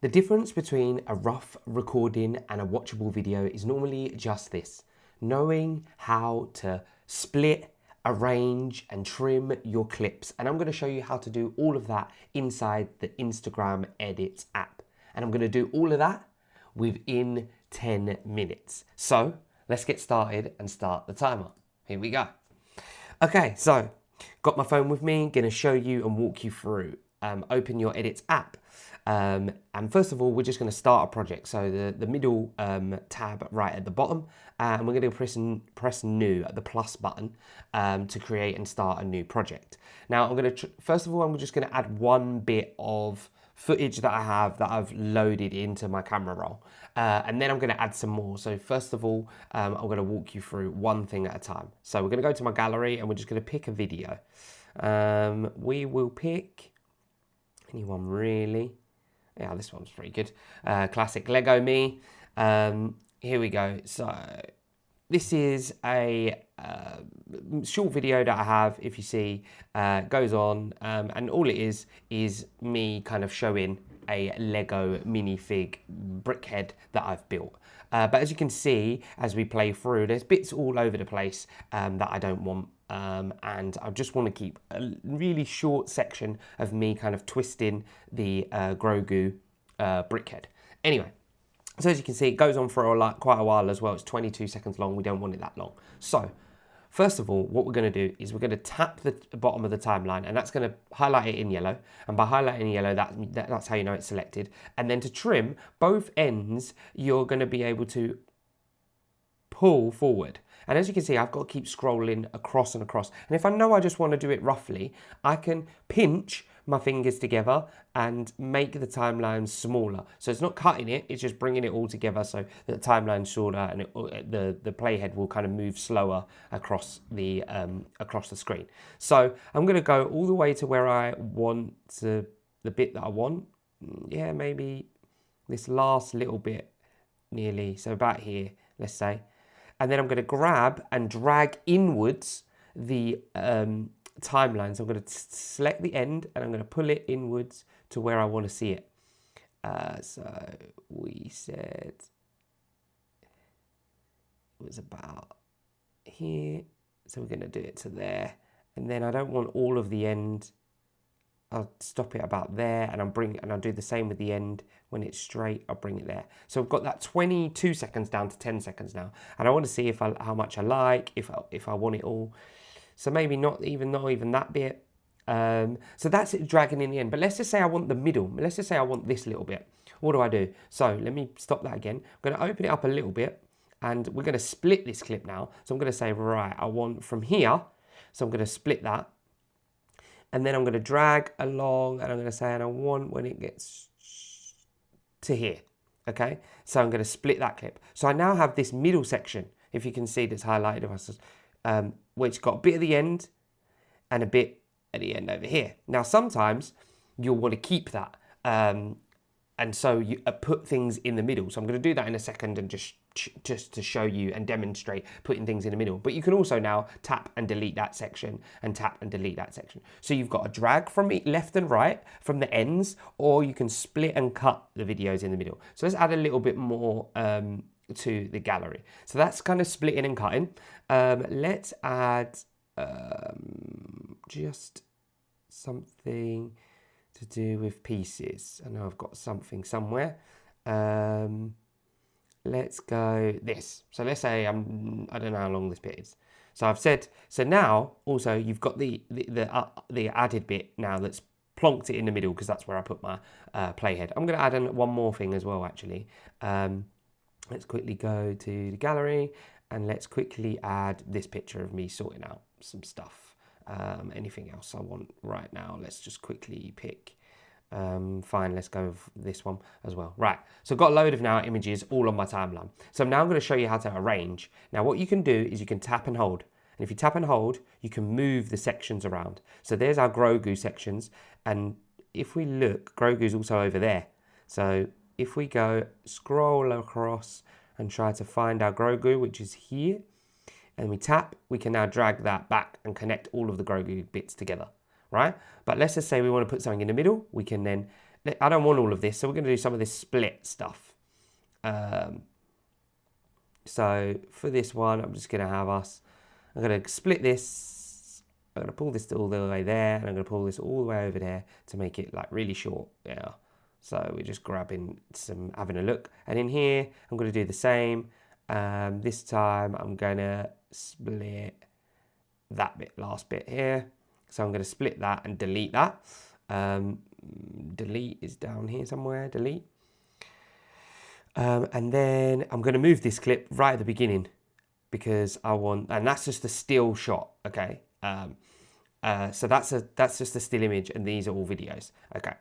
The difference between a rough recording and a watchable video is normally just this: knowing how to split, arrange and trim your clips. And I'm going to show you how to do all of that inside the Instagram Edit app. And I'm going to do all of that within 10 minutes. So let's get started and start the timer. Here we go. Okay, so got my phone with me, going to show you and walk you through. Open your Edit app. And first of all, we're just going to start a project. So the middle tab right at the bottom, and we're going to press new at the plus button to create and start a new project. Now, I'm going to first of all, I'm just going to add one bit of footage that I have that I've loaded into my camera roll, and then I'm going to add some more. So first of all, I'm going to walk you through one thing at a time. So we're going to go to my gallery and we're just going to pick a video. We will pick anyone really. Yeah, this one's pretty good. Classic Lego me. Here we go. So this is a short video that I have, if you see, goes on, and all it is me kind of showing a Lego minifig brickhead that I've built. But as you can see, as we play through, there's bits all over the place that I don't want. And I just want to keep a really short section of me kind of twisting the Grogu brickhead. Anyway, so as you can see, it goes on for quite a while as well. It's 22 seconds long. We don't want it that long. So first of all, what we're going to do is we're going to tap the bottom of the timeline, and that's going to highlight it in yellow. And by highlighting yellow, that's how you know it's selected. And then to trim both ends, you're going to be able to pull forward. And as you can see, I've got to keep scrolling across and across. And if I know I just want to do it roughly, I can pinch my fingers together and make the timeline smaller. So it's not cutting it, it's just bringing it all together so that the timeline's shorter and the playhead will kind of move slower across the screen. So I'm going to go all the way to where I want the bit that I want. Yeah, maybe this last little bit nearly. So about here, let's say. And then I'm going to grab and drag inwards the timeline. So I'm going to select the end and I'm going to pull it inwards to where I want to see it. So we said it was about here. So we're going to do it to there. And then I don't want all of the end. I'll stop it about there, and I'll do the same with the end. When it's straight, I'll bring it there. So I've got that 22 seconds down to 10 seconds now, and I want to see how much I like, if I want it all. So maybe not even that bit. So that's it, dragging in the end. But let's just say I want the middle. Let's just say I want this little bit. What do I do? So let me stop that again. I'm going to open it up a little bit, and we're going to split this clip now. So I'm going to say, right, I want from here. So I'm going to split that. And then I'm going to drag along, and I'm going to say, and I want when it gets to here, okay? So I'm going to split that clip. So I now have this middle section, if you can see that's highlighted, which got a bit at the end and a bit at the end over here. Now, sometimes you'll want to keep that, and so you put things in the middle. So I'm going to do that in a second and just to show you and demonstrate putting things in the middle. But you can also now tap and delete that section and tap and delete that section. So you've got a drag from left and right from the ends, or you can split and cut the videos in the middle. So let's add a little bit more to the gallery. So that's kind of splitting and cutting. Let's add just something to do with pieces. I know I've got something somewhere. Let's go this. So let's say I don't know how long this bit is. So I've said, so now also you've got the added bit now that's plonked it in the middle, because that's where I put my playhead. I'm going to add in one more thing as well, actually. Let's quickly go to the gallery and let's quickly add this picture of me sorting out some stuff. Anything else I want right now, let's just quickly pick. Fine, let's go with this one as well. Right, so I've got a load of now images all on my timeline. So now I'm going to show you how to arrange. Now what you can do is you can tap and hold. And if you tap and hold, you can move the sections around. So there's our Grogu sections. And if we look, Grogu's also over there. So if we go scroll across and try to find our Grogu, which is here, and we tap, we can now drag that back and connect all of the Grogu bits together, right? But let's just say we want to put something in the middle. We can then I don't want all of this, so we're going to do some of this split stuff. So for this one, I'm just going to have I'm going to split this. I'm going to pull this all the way there, and I'm going to pull this all the way over there to make it like really short. Yeah. So we're just grabbing having a look. And in here, I'm going to do the same. This time, I'm going to split that last bit here. So I'm going to split that and delete that. Delete is down here somewhere, delete. And then I'm going to move this clip right at the beginning because and that's just a still shot, okay? So that's just a still image, and these are all videos, okay?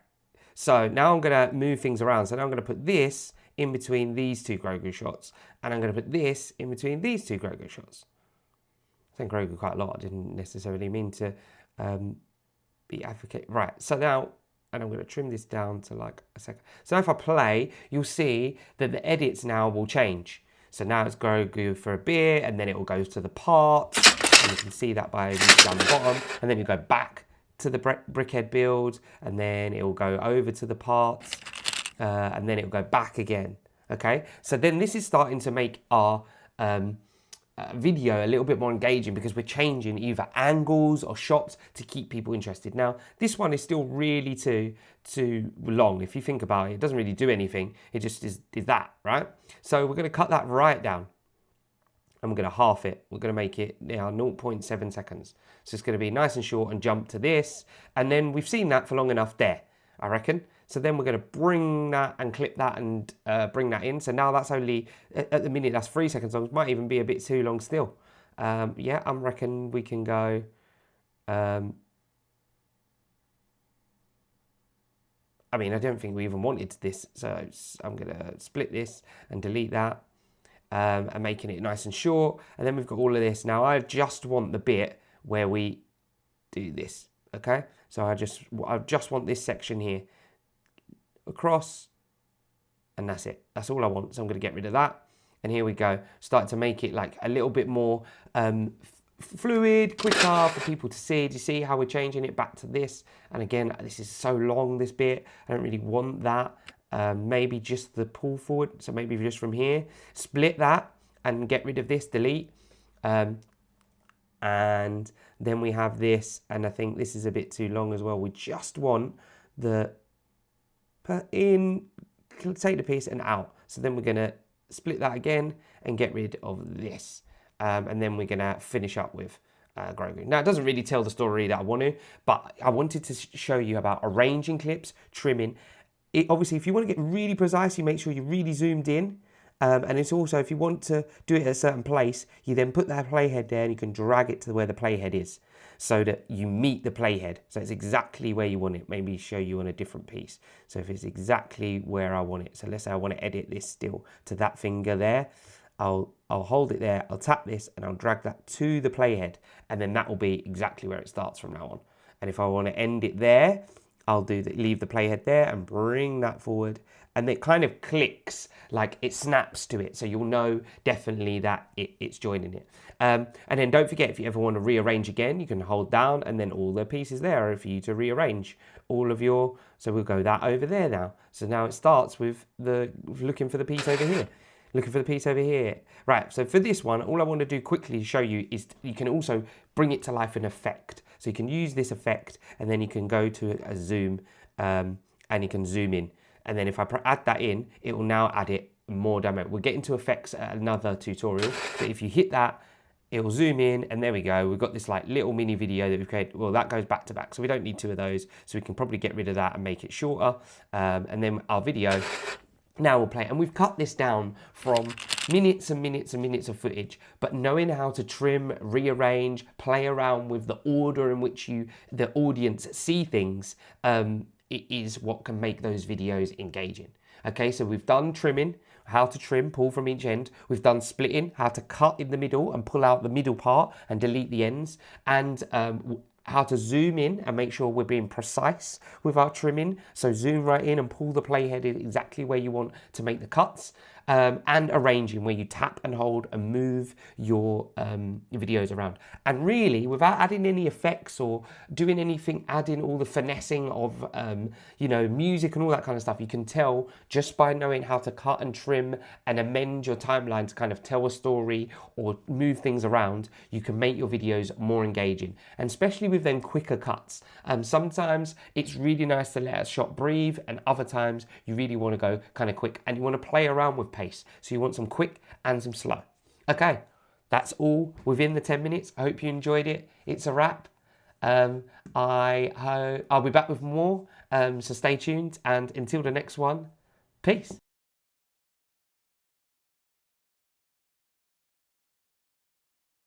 So now I'm going to move things around. So now I'm going to put this in between these two Grogu shots, and I'm going to put this in between these two Grogu shots. I think Grogu quite a lot. I didn't necessarily mean to be advocate. Right, so now, and I'm going to trim this down to like a second. So if I play, you'll see that the edits now will change. So now it's Grogu for a bit, and then it will go to the part, and you can see that by down the bottom, and then you go back to the brickhead build, and then it will go over to the parts, and then it will go back again. Okay, so then this is starting to make our video a little bit more engaging because we're changing either angles or shots to keep people interested. Now, this one is still really too long. If you think about it, it doesn't really do anything. It just is that, right? So we're going to cut that right down. And we're going to half it. We're going to make it now 0.7 seconds. So it's going to be nice and short and jump to this. And then we've seen that for long enough there, I reckon. So then we're going to bring that and clip that and bring that in. So now that's only, at the minute, that's 3 seconds long. It might even be a bit too long still. Yeah, I reckon we can go. I mean, I don't think we even wanted this. So I'm going to split this and delete that. And making it nice and short. And then we've got all of this. Now, I just want the bit where we do this, okay? So I just want this section here across, and that's it. That's all I want. So I'm going to get rid of that. And here we go. Start to make it like a little bit more fluid, quicker for people to see. Do you see how we're changing it back to this? And again, this is so long, this bit. I don't really want that. Maybe just the pull forward. So maybe just from here, split that and get rid of this, delete. And then we have this, and I think this is a bit too long as well. We just want the put in, take the piece and out. So then we're going to split that again and get rid of this. And then we're going to finish up with Grogu. Now, it doesn't really tell the story that I want to, but I wanted to show you about arranging clips, trimming. Obviously, if you want to get really precise, you make sure you're really zoomed in. And it's also, if you want to do it at a certain place, you then put that playhead there and you can drag it to where the playhead is so that you meet the playhead. So it's exactly where you want it. Maybe show you on a different piece. So if it's exactly where I want it. So let's say I want to edit this still to that finger there. I'll hold it there, I'll tap this and I'll drag that to the playhead. And then that will be exactly where it starts from now on. And if I want to end it there, I'll leave the playhead there and bring that forward. And it kind of clicks, like it snaps to it. So you'll know definitely that it's joining it. And then don't forget, if you ever want to rearrange again, you can hold down and then all the pieces there are for you to rearrange all of your, so we'll go that over there now. So now it starts with looking for the piece over here. Looking for the piece over here. Right, so for this one, all I want to do quickly to show you is you can also bring it to life in effect. So you can use this effect and then you can go to a zoom and you can zoom in. And then if I add that in, it will now add it more dynamic. We'll get into effects at another tutorial. But if you hit that, it will zoom in and there we go. We've got this like little mini video that we've created. Well, that goes back to back. So we don't need two of those. So we can probably get rid of that and make it shorter. And then our video now we'll play. And we've cut this down from minutes and minutes and minutes of footage, but knowing how to trim, rearrange, play around with the order in which the audience see things, it is what can make those videos engaging. Okay, so we've done trimming, how to trim, pull from each end. We've done splitting, how to cut in the middle and pull out the middle part and delete the ends. And how to zoom in and make sure we're being precise with our trimming. So zoom right in and pull the playhead in exactly where you want to make the cuts. and arranging, where you tap and hold and move your videos around. And really, without adding any effects or doing anything, adding all the finessing of music and all that kind of stuff, you can tell just by knowing how to cut and trim and amend your timeline to kind of tell a story or move things around, you can make your videos more engaging. And especially with them quicker cuts. Sometimes it's really nice to let a shot breathe, and other times you really want to go kind of quick and you want to play around with pace. So you want some quick and some slow. Okay, that's all within the 10 minutes. I hope you enjoyed it. It's a wrap. I'll be back with more, so stay tuned, and until the next one, peace.